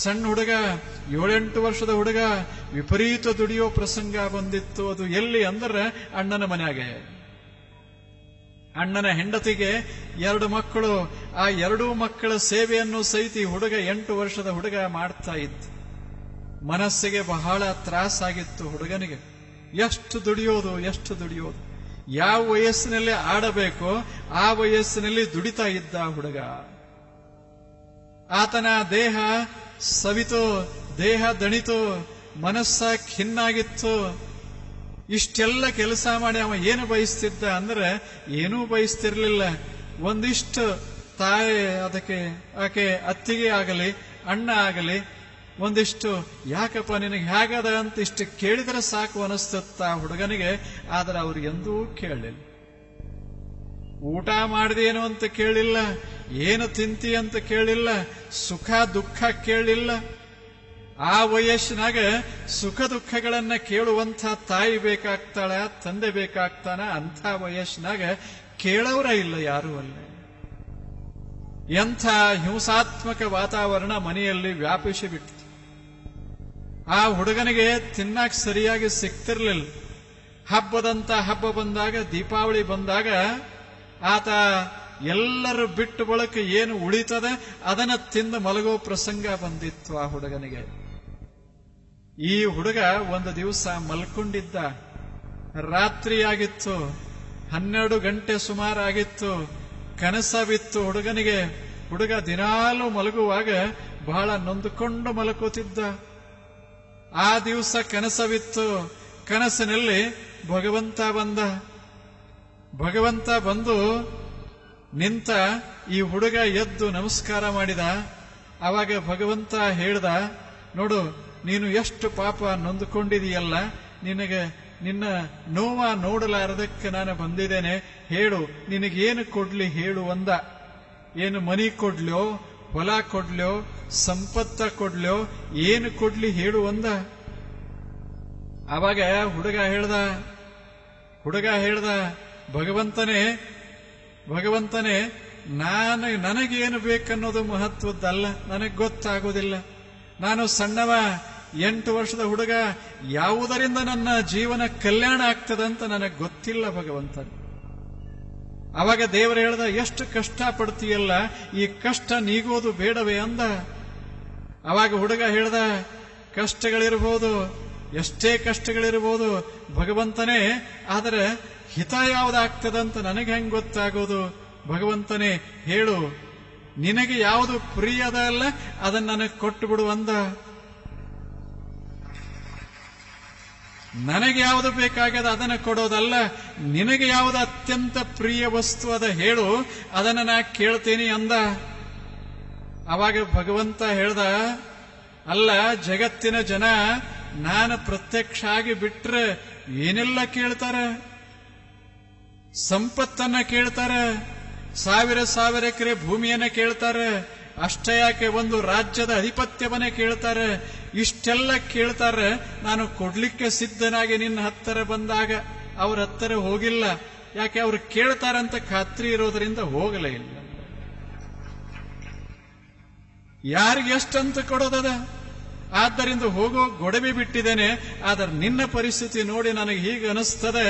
ಸಣ್ಣ ಹುಡುಗ 7-8 ವರ್ಷದ ಹುಡುಗ ವಿಪರೀತ ದುಡಿಯೋ ಪ್ರಸಂಗ ಬಂದಿತ್ತು. ಅದು ಎಲ್ಲಿ ಅಂದ್ರೆ ಅಣ್ಣನ ಮನೆಯಾಗೆ. ಅಣ್ಣನ ಹೆಂಡತಿಗೆ 2 ಮಕ್ಕಳು. ಆ 2 ಮಕ್ಕಳ ಸೇವೆಯನ್ನು ಸಹಿತ ಹುಡುಗ 8 ವರ್ಷದ ಹುಡುಗ ಮಾಡ್ತಾ ಇತ್ತು. ಮನಸ್ಸಿಗೆ ಬಹಳ ತ್ರಾಸಾಗಿತ್ತು ಹುಡುಗನಿಗೆ. ಎಷ್ಟು ದುಡಿಯೋದು. ಯಾವ ವಯಸ್ಸಿನಲ್ಲಿ ಆಡಬೇಕೋ ಆ ವಯಸ್ಸಿನಲ್ಲಿ ದುಡಿತಾ ಇದ್ದ ಹುಡುಗ. ಆತನ ದೇಹ ಸವಿತು, ದೇಹ ದಣಿತು, ಮನಸ್ಸ ಖಿನ್ನಾಗಿತ್ತು. ಇಷ್ಟೆಲ್ಲ ಕೆಲಸ ಮಾಡಿ ಅವ ಏನು ಬಯಸ್ತಿದ್ದ ಅಂದ್ರೆ ಏನೂ ಬಯಸ್ತಿರ್ಲಿಲ್ಲ. ಒಂದಿಷ್ಟು ತಾಯಿ ಆಕೆ ಅತ್ತಿಗೆ ಆಗಲಿ ಅಣ್ಣ ಆಗಲಿ ಒಂದಿಷ್ಟು ಯಾಕಪ್ಪ ನಿನಗೆ ಹೇಗದ ಅಂತ ಇಷ್ಟು ಕೇಳಿದ್ರೆ ಸಾಕು ಅನಿಸ್ತತ್ತ ಹುಡುಗನಿಗೆ. ಆದ್ರೆ ಅವ್ರು ಎಂದೂ ಕೇಳಲಿಲ್ಲ. ಊಟ ಮಾಡಿದೇನು ಅಂತ ಕೇಳಿಲ್ಲ, ಏನು ತಿಂತಿ ಅಂತ ಕೇಳಿಲ್ಲ, ಸುಖ ದುಃಖ ಕೇಳಿಲ್ಲ. ಆ ವಯಸ್ಸಿನಾಗ ಸುಖ ದುಃಖಗಳನ್ನ ಕೇಳುವಂಥ ತಾಯಿ ಬೇಕಾಗ್ತಾಳ, ತಂದೆ ಬೇಕಾಗ್ತಾನ. ಅಂಥ ವಯಸ್ಸಿನಾಗ ಕೇಳೋರ ಇಲ್ಲ ಯಾರೂ ಅಲ್ಲ. ಎಂಥ ಹಿಂಸಾತ್ಮಕ ವಾತಾವರಣ ಮನೆಯಲ್ಲಿ ವ್ಯಾಪಿಸಿ ಬಿಟ್ಟಿತು. ಆ ಹುಡುಗನಿಗೆ ತಿನ್ನಕ್ ಸರಿಯಾಗಿ ಸಿಗ್ತಿರ್ಲಿಲ್ಲ. ಹಬ್ಬ ಬಂದಾಗ, ದೀಪಾವಳಿ ಬಂದಾಗ ಆತ ಎಲ್ಲರೂ ಬಿಟ್ಟು ಬಳಕ ಏನು ಉಳಿತದೆ ಅದನ್ನ ತಿಂದು ಮಲಗೋ ಪ್ರಸಂಗ ಬಂದಿತ್ತು ಆ ಹುಡುಗನಿಗೆ. ಈ ಹುಡುಗ ಒಂದು ದಿವಸ ಮಲ್ಕೊಂಡಿದ್ದ. ರಾತ್ರಿ ಆಗಿತ್ತು, 12 ಗಂಟೆ ಸುಮಾರಾಗಿತ್ತು. ಕನಸ ಬಿತ್ತು ಹುಡುಗನಿಗೆ. ಹುಡುಗ ದಿನಾಲೂ ಮಲಗುವಾಗ ಬಹಳ ನೊಂದುಕೊಂಡು ಮಲಕೋತಿದ್ದ. ಆ ದಿವಸ ಕನಸವಿತ್ತು. ಕನಸಿನಲ್ಲಿ ಭಗವಂತ ಬಂದು ನಿಂತ. ಈ ಹುಡುಗ ಎದ್ದು ನಮಸ್ಕಾರ ಮಾಡಿದ. ಆವಾಗ ಭಗವಂತ ಹೇಳ್ದ, ನೋಡು ನೀನು ಎಷ್ಟು ಪಾಪ ನೊಂದುಕೊಂಡಿದೀಯಲ್ಲ, ನಿನ್ನ ನೋವ ನೋಡಲಾರದಕ್ಕೆ ನಾನು ಬಂದಿದ್ದೇನೆ. ಹೇಳು ನಿನಗೇನು ಕೊಡ್ಲಿ ಹೇಳು ಅಂದ. ಏನು ಮನಿ ಕೊಡ್ಲ್ಯೋ, ಹೊಲ ಕೊಡ್ಲ್ಯೋ, ಸಂಪತ್ತ ಕೊಡ್ಲ್ಯೋ, ಏನು ಕೊಡ್ಲಿ ಹೇಳು ಅಂದ. ಆವಾಗ ಹುಡುಗ ಹೇಳ್ದ ಭಗವಂತನೇ ನನಗೇನು ಬೇಕನ್ನೋದು ಮಹತ್ವದ್ದಲ್ಲ, ನನಗೆ ಗೊತ್ತಾಗೋದಿಲ್ಲ. ನಾನು ಸಣ್ಣವ, 8 ವರ್ಷದ ಹುಡುಗ, ಯಾವುದರಿಂದ ನನ್ನ ಜೀವನ ಕಲ್ಯಾಣ ಆಗ್ತದಂತ ನನಗೆ ಗೊತ್ತಿಲ್ಲ ಭಗವಂತ. ಅವಾಗ ದೇವರು ಹೇಳ್ದ, ಎಷ್ಟು ಕಷ್ಟ ಪಡ್ತೀಯಲ್ಲ, ಈ ಕಷ್ಟ ನೀಗೋದು ಬೇಡವೇ ಅಂದ. ಅವಾಗ ಹುಡುಗ ಹೇಳ್ದ, ಕಷ್ಟಗಳಿರ್ಬೋದು, ಎಷ್ಟೇ ಕಷ್ಟಗಳಿರ್ಬೋದು ಭಗವಂತನೇ, ಆದರೆ ಹಿತ ಯಾವುದಾಗ್ತದಂತ ನನಗೆ ಹೆಂಗ್ ಗೊತ್ತಾಗೋದು? ಭಗವಂತನೇ ಹೇಳು, ನಿನಗೆ ಯಾವುದು ಪ್ರಿಯದ ಅಲ್ಲ ಅದನ್ನ ನನಗೆ ಕೊಟ್ಟು ಬಿಡು ಅಂದ. ನನಗೆ ಯಾವುದು ಬೇಕಾಗ್ಯದ ಅದನ್ನು ಕೊಡೋದಲ್ಲ, ನಿನಗೆ ಯಾವುದು ಅತ್ಯಂತ ಪ್ರಿಯ ವಸ್ತು ಅದ ಹೇಳು, ಅದನ್ನ ನಾ ಕೇಳ್ತೇನೆ ಅಂದ. ಅವಾಗ ಭಗವಂತ ಹೇಳ್ದ, ಅಲ್ಲ ಜಗತ್ತಿನ ಜನ ನಾನು ಪ್ರತ್ಯಕ್ಷ ಆಗಿ ಬಿಟ್ರೆ ಏನೆಲ್ಲ ಕೇಳ್ತಾರೆ, ಸಂಪತ್ತನ್ನ ಕೇಳ್ತಾರೆ, ಸಾವಿರ ಎಕರೆ ಭೂಮಿಯನ್ನ ಕೇಳ್ತಾರೆ, ಅಷ್ಟೇ ಯಾಕೆ ಒಂದು ರಾಜ್ಯದ ಅಧಿಪತ್ಯವನ್ನೇ ಕೇಳ್ತಾರೆ. ಇಷ್ಟೆಲ್ಲ ಕೇಳ್ತಾರೆ. ನಾನು ಕೊಡ್ಲಿಕ್ಕೆ ಸಿದ್ಧನಾಗಿ ನಿನ್ನ ಹತ್ತಿರ ಬಂದಾಗ ಅವ್ರ ಹತ್ತಿರ ಹೋಗಿಲ್ಲ. ಯಾಕೆ? ಅವ್ರು ಕೇಳ್ತಾರಂತ ಖಾತ್ರಿ ಇರೋದ್ರಿಂದ ಹೋಗಲೇ ಇಲ್ಲ. ಯಾರಿಗೆ ಎಷ್ಟಂತ ಕೊಡೋದದ? ಆದ್ದರಿಂದ ಹೋಗೋ ಗೊಡವೆ ಬಿಟ್ಟಿದ್ದೇನೆ. ಆದರೆ ನಿನ್ನ ಪರಿಸ್ಥಿತಿ ನೋಡಿ ನನಗೆ ಹೀಗೆ ಅನಿಸ್ತದೆ,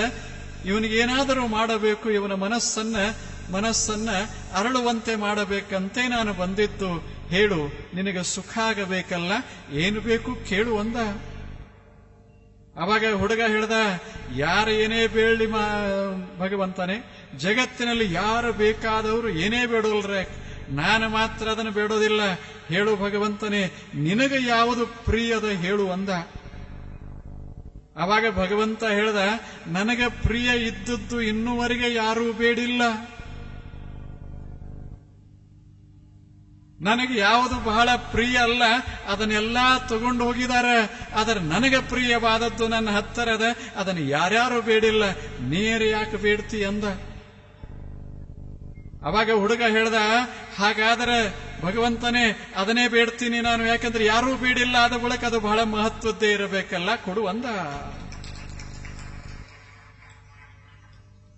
ಇವನಿಗೇನಾದರೂ ಮಾಡಬೇಕು, ಇವನ ಮನಸ್ಸನ್ನ ಅರಳುವಂತೆ ಮಾಡಬೇಕಂತೆ ನಾನು ಬಂದಿದ್ದು. ಹೇಳು, ನಿನಗೆ ಸುಖ ಆಗಬೇಕಲ್ಲ, ಏನು ಬೇಕು ಕೇಳು ಅಂದ. ಅವಾಗ ಹುಡುಗ ಹೇಳ್ದ, ಯಾರು ಏನೇ ಬೇಡಲಿ ಭಗವಂತನೇ, ಜಗತ್ತಿನಲ್ಲಿ ಯಾರು ಬೇಕಾದವರು ಏನೇ ಬೇಡೋಲ್ರೆ, ನಾನು ಮಾತ್ರ ಅದನ್ನು ಬೇಡೋದಿಲ್ಲ. ಹೇಳು ಭಗವಂತನೇ, ನಿನಗೆ ಯಾವುದು ಪ್ರಿಯದ ಹೇಳು ಅಂದ. ಅವಾಗ ಭಗವಂತ ಹೇಳ್ದ, ನನಗೆ ಪ್ರಿಯ ಇದ್ದದ್ದು ಇನ್ನೂವರೆಗೆ ಯಾರೂ ಬೇಡಿಲ್ಲ. ನನಗೆ ಯಾವುದು ಬಹಳ ಪ್ರಿಯ ಅಲ್ಲ ಅದನ್ನೆಲ್ಲ ತಗೊಂಡು ಹೋಗಿದ್ದಾರೆ. ಆದರೆ ನನಗೆ ಪ್ರಿಯವಾದದ್ದು ನನ್ನ ಹತ್ತಿರದ, ಅದನ್ನು ಯಾರ್ಯಾರು ಬೇಡಿಲ್ಲ, ನೀರು ಯಾಕೆ ಬೇಡ್ತಿ ಅಂದ. ಅವಾಗ ಹುಡುಗ ಹೇಳ್ದ, ಹಾಗಾದರೆ ಭಗವಂತನೇ ಅದನ್ನೇ ಬೇಡ್ತೀನಿ ನಾನು, ಯಾಕಂದ್ರೆ ಯಾರೂ ಬೇಡಿಲ್ಲ, ಆದ ಬಳಿಕ ಅದು ಬಹಳ ಮಹತ್ವದ್ದೇ ಇರಬೇಕಲ್ಲ, ಕೊಡು ಅಂದ.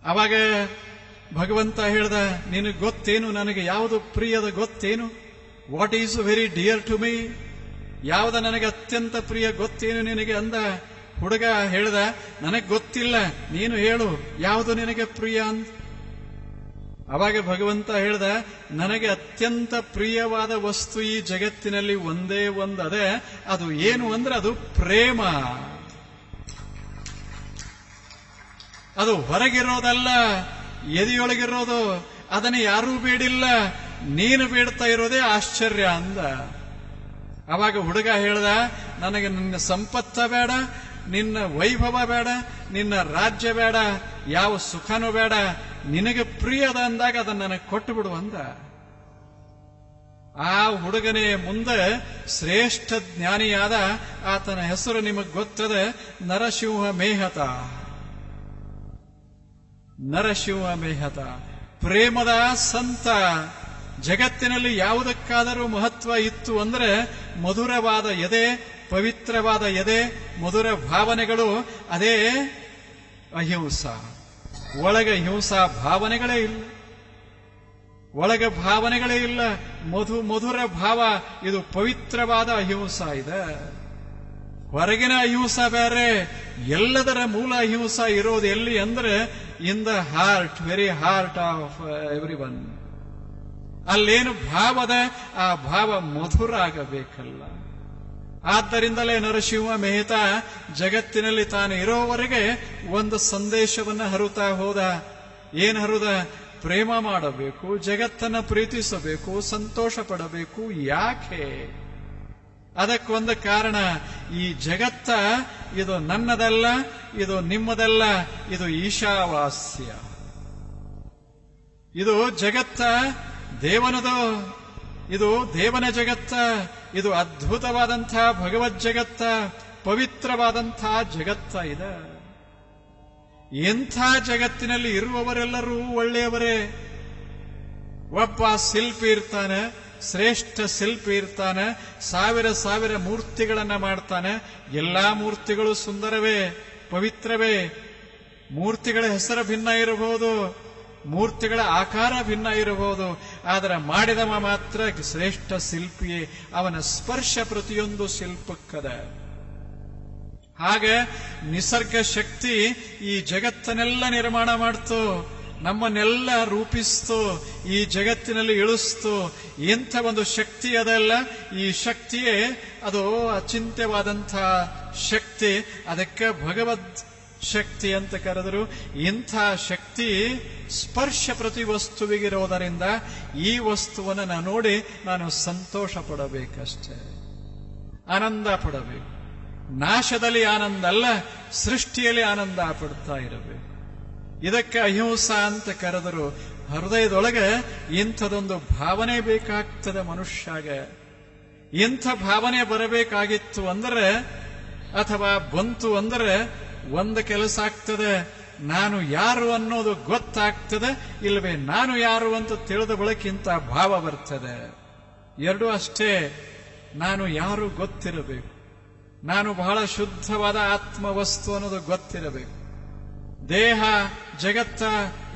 ಅವಾಗ ಭಗವಂತ ಹೇಳ್ದ, ನಿನಗೆ ಗೊತ್ತೇನು ನನಗೆ ಯಾವುದು ಪ್ರಿಯದ ಗೊತ್ತೇನು? What is very dear to me, ಯಾವ್ದ ನನಗೆ ಅತ್ಯಂತ ಪ್ರಿಯ ಗೊತ್ತೇನು ನಿನಗೆ ಅಂದ. ಹುಡುಗ ಹೇಳ್ದ, ನನಗೆ ಗೊತ್ತಿಲ್ಲ, ನೀನು ಹೇಳು ಯಾವುದು ನಿನಗೆ ಪ್ರಿಯ ಅಂತ. ಅವಾಗ ಭಗವಂತ ಹೇಳ್ದ, ನನಗೆ ಅತ್ಯಂತ ಪ್ರಿಯವಾದ ವಸ್ತು ಈ ಜಗತ್ತಿನಲ್ಲಿ ಒಂದೇ ಒಂದು ಅದೇ. ಅದು ಏನು ಅಂದ್ರೆ ಅದು ಪ್ರೇಮ. ಅದು ಹೊರಗಿರೋದಲ್ಲ, ಎದೆಯೊಳಗಿರೋದು. ಅದನ್ನು ಯಾರೂ ಬೇಡಿಲ್ಲ, ನೀನು ಬೇಡ್ತಾ ಇರೋದೇ ಆಶ್ಚರ್ಯ ಅಂದ. ಅವಾಗ ಹುಡುಗ ಹೇಳ್ದ, ನನಗೆ ನಿನ್ನ ಸಂಪತ್ತ ಬೇಡ, ನಿನ್ನ ವೈಭವ ಬೇಡ, ನಿನ್ನ ರಾಜ್ಯ ಬೇಡ, ಯಾವ ಸುಖನೂ ಬೇಡ, ನಿನಗೆ ಪ್ರಿಯದ ಅಂದಾಗ ಅದನ್ನು ನನಗೆ ಕೊಟ್ಟು ಬಿಡು ಅಂದ. ಆ ಹುಡುಗನೇ ಮುಂದೆ ಶ್ರೇಷ್ಠ ಜ್ಞಾನಿಯಾದ. ಆತನ ಹೆಸರು ನಿಮಗೆ ಗೊತ್ತದೆ, ನರಸಿಂಹ ಮೇಹತ. ನರಸಿಂಹ ಮೇಹತ ಪ್ರೇಮದ ಸಂತ. ಜಗತ್ತಿನಲ್ಲಿ ಯಾವುದಕ್ಕಾದರೂ ಮಹತ್ವ ಇತ್ತು ಅಂದ್ರೆ ಮಧುರವಾದ ಎದೆ, ಪವಿತ್ರವಾದ ಎದೆ, ಮಧುರ ಭಾವನೆಗಳು, ಅದೇ ಅಹಿಂಸ. ಒಳಗ ಹಿಂಸಾ ಭಾವನೆಗಳೇ ಇಲ್ಲ, ಒಳಗ ಭಾವನೆಗಳೇ ಇಲ್ಲ. ಮಧುರ ಭಾವ, ಇದು ಪವಿತ್ರವಾದ ಅಹಿಂಸ ಇದೆ. ಹೊರಗಿನ ಅಹಿಂಸ ಬೇರೆ. ಎಲ್ಲದರ ಮೂಲ ಅಹಿಂಸ ಇರೋದು ಎಲ್ಲಿ ಅಂದ್ರೆ in the heart, very heart of every one. ಅಲ್ಲೇನು ಭಾವದ, ಆ ಭಾವ ಮಧುರ ಆಗಬೇಕಲ್ಲ. ಆದ್ದರಿಂದಲೇ ನರಸಿಂಹ ಮೆಹ್ತಾ ಜಗತ್ತಿನಲ್ಲಿ ತಾನು ಇರೋವರೆಗೆ ಒಂದು ಸಂದೇಶವನ್ನು ಹರುತ್ತಾ ಹೋದ. ಏನು ಹರುದ? ಪ್ರೇಮ ಮಾಡಬೇಕು, ಜಗತ್ತನ್ನು ಪ್ರೀತಿಸಬೇಕು, ಸಂತೋಷ ಪಡಬೇಕು. ಯಾಕೆ? ಅದಕ್ಕೊಂದು ಕಾರಣ, ಈ ಜಗತ್ತ ಇದು ನನ್ನದಲ್ಲ, ಇದು ನಿಮ್ಮದಲ್ಲ, ಇದು ಈಶಾವಾಸ್ಯ. ಇದು ಜಗತ್ತ ದೇವನದು, ಇದು ದೇವನ ಜಗತ್ತ, ಇದು ಅದ್ಭುತವಾದಂಥ ಭಗವದ್ ಜಗತ್ತ, ಪವಿತ್ರವಾದಂಥ ಜಗತ್ತ ಇದೆ. ಎಂಥ ಜಗತ್ತಿನಲ್ಲಿ ಇರುವವರೆಲ್ಲರೂ ಒಳ್ಳೆಯವರೇ. ಒಬ್ಬ ಶಿಲ್ಪಿ ಇರ್ತಾನೆ, ಶ್ರೇಷ್ಠ ಶಿಲ್ಪಿ ಇರ್ತಾನೆ, ಸಾವಿರ ಮೂರ್ತಿಗಳನ್ನ ಮಾಡ್ತಾನೆ. ಎಲ್ಲಾ ಮೂರ್ತಿಗಳು ಸುಂದರವೇ, ಪವಿತ್ರವೇ. ಮೂರ್ತಿಗಳ ಹೆಸರು ಭಿನ್ನ ಇರಬಹುದು, ಮೂರ್ತಿಗಳ ಆಕಾರ ಭಿನ್ನ ಇರಬಹುದು, ಆದರೆ ಮಾಡಿದವ ಮಾತ್ರ ಶ್ರೇಷ್ಠ ಶಿಲ್ಪಿಯೇ. ಅವನ ಸ್ಪರ್ಶ ಪ್ರತಿಯೊಂದು ಶಿಲ್ಪಕ್ಕದ. ಹಾಗೆ ನಿಸರ್ಗ ಶಕ್ತಿ ಈ ಜಗತ್ತನ್ನೆಲ್ಲ ನಿರ್ಮಾಣ ಮಾಡ್ತು, ನಮ್ಮನ್ನೆಲ್ಲ ರೂಪಿಸ್ತು, ಈ ಜಗತ್ತಿನಲ್ಲಿ ಇಳಿಸ್ತು. ಇಂಥ ಒಂದು ಶಕ್ತಿ ಅದಲ್ಲ, ಈ ಶಕ್ತಿಯೇ ಅದು ಅಚಿಂತ್ಯವಾದಂಥ ಶಕ್ತಿ. ಅದಕ್ಕೆ ಭಗವದ್ ಶಕ್ತಿ ಅಂತ ಕರೆದರು. ಇಂಥ ಶಕ್ತಿ ಸ್ಪರ್ಶ ಪ್ರತಿ ವಸ್ತುವಿಗಿರೋದರಿಂದ ಈ ವಸ್ತುವನ್ನು ನಾನು ನೋಡಿ ನಾನು ಸಂತೋಷ ಪಡಬೇಕಷ್ಟೇ, ಆನಂದ ಪಡಬೇಕು. ನಾಶದಲ್ಲಿ ಆನಂದ ಅಲ್ಲ, ಸೃಷ್ಟಿಯಲ್ಲಿ ಆನಂದ ಪಡ್ತಾ ಇರಬೇಕು. ಇದಕ್ಕೆ ಅಹಿಂಸಾ ಅಂತ ಕರೆದರು. ಹೃದಯದೊಳಗೆ ಇಂಥದೊಂದು ಭಾವನೆ ಬೇಕಾಗ್ತದೆ ಮನುಷ್ಯಾಗ. ಇಂಥ ಭಾವನೆ ಬರಬೇಕಾಗಿತ್ತು ಅಂದರೆ, ಅಥವಾ ಬಂತು ಅಂದರೆ ಒಂದು ಕೆಲಸ ಆಗ್ತದೆ, ನಾನು ಯಾರು ಅನ್ನೋದು ಗೊತ್ತಾಗ್ತದೆ, ಇಲ್ಲವೇ ನಾನು ಯಾರು ಅಂತ ತಿಳಿದ ಬಳಿಕಿಂತ ಭಾವ ಬರ್ತದೆ. ಎರಡೂ ಅಷ್ಟೇ. ನಾನು ಯಾರು ಗೊತ್ತಿರಬೇಕು, ನಾನು ಬಹಳ ಶುದ್ಧವಾದ ಆತ್ಮವಸ್ತು ಅನ್ನೋದು ಗೊತ್ತಿರಬೇಕು. ದೇಹ ಜಗತ್ತ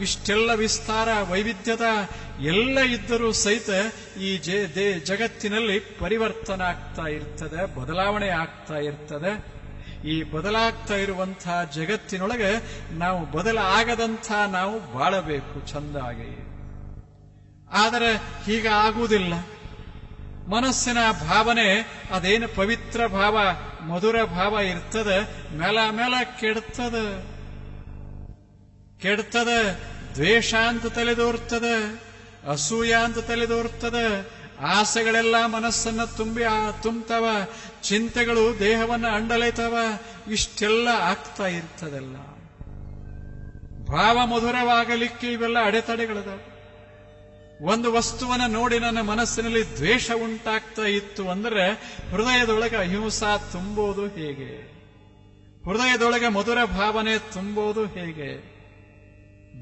ಇಷ್ಟೆಲ್ಲ ವಿಸ್ತಾರ ವೈವಿಧ್ಯದ ಎಲ್ಲ ಇದ್ದರೂ ಸಹಿತ ಈ ಜಗತ್ತಿನಲ್ಲಿ ಪರಿವರ್ತನೆ ಆಗ್ತಾ ಇರ್ತದೆ, ಬದಲಾವಣೆ ಆಗ್ತಾ ಇರ್ತದೆ. ಈ ಬದಲಾಗ್ತಾ ಇರುವಂತಹ ಜಗತ್ತಿನೊಳಗೆ ನಾವು ಬದಲಾಗದಂಥ ನಾವು ಬಾಳಬೇಕು ಚಂದಾಗಿ. ಆದರೆ ಹೀಗ ಆಗುವುದಿಲ್ಲ. ಮನಸ್ಸಿನ ಭಾವನೆ ಅದೇನು ಪವಿತ್ರ ಭಾವ, ಮಧುರ ಭಾವ ಇರ್ತದೆ, ಮೇಲ ಕೆಡ್ತದೆ. ದ್ವೇಷ ಅಂತ ತಲೆದೋರ್ತದೆ, ಅಸೂಯ ಅಂತ ತಲೆದೋರ್ತದೆ. ಆಸೆಗಳೆಲ್ಲ ಮನಸ್ಸನ್ನ ತುಂಬ್ತವ, ಚಿಂತೆಗಳು ದೇಹವನ್ನು ಅಂಡಲೈತವ. ಇಷ್ಟೆಲ್ಲ ಆಗ್ತಾ ಇರ್ತದಲ್ಲ. ಭಾವ ಮಧುರವಾಗಲಿಕ್ಕೆ ಇವೆಲ್ಲ ಅಡೆತಡೆಗಳದಾವ. ಒಂದು ವಸ್ತುವನ್ನು ನೋಡಿ ನನ್ನ ಮನಸ್ಸಿನಲ್ಲಿ ದ್ವೇಷ ಉಂಟಾಗ್ತಾ ಇತ್ತು ಅಂದ್ರೆ ಹೃದಯದೊಳಗೆ ಅಹಿಂಸಾ ತುಂಬೋದು ಹೇಗೆ? ಹೃದಯದೊಳಗೆ ಮಧುರ ಭಾವನೆ ತುಂಬೋದು ಹೇಗೆ?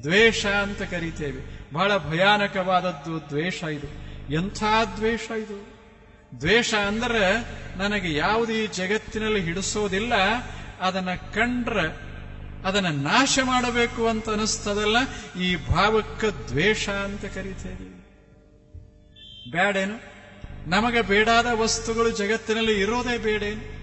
ದ್ವೇಷ ಅಂತ ಕರಿತೇವೆ. ಬಹಳ ಭಯಾನಕವಾದದ್ದು ದ್ವೇಷ. ಇದು ಎಂಥ ದ್ವೇಷ ಇದು! ದ್ವೇಷ ಅಂದರೆ ನನಗೆ ಯಾವುದು ಈ ಜಗತ್ತಿನಲ್ಲಿ ಹಿಡಿಸೋದಿಲ್ಲ, ಅದನ್ನ ಕಂಡ್ರೆ ಅದನ್ನ ನಾಶ ಮಾಡಬೇಕು ಅಂತ ಅನಿಸ್ತದಲ್ಲ, ಈ ಭಾವಕ್ಕೆ ದ್ವೇಷ ಅಂತ ಕರಿತೇವೆ. ಬ್ಯಾಡೇನು? ನಮಗೆ ಬೇಡಾದ ವಸ್ತುಗಳು ಜಗತ್ತಿನಲ್ಲಿ ಇರೋದೇ ಬೇಡೇನು?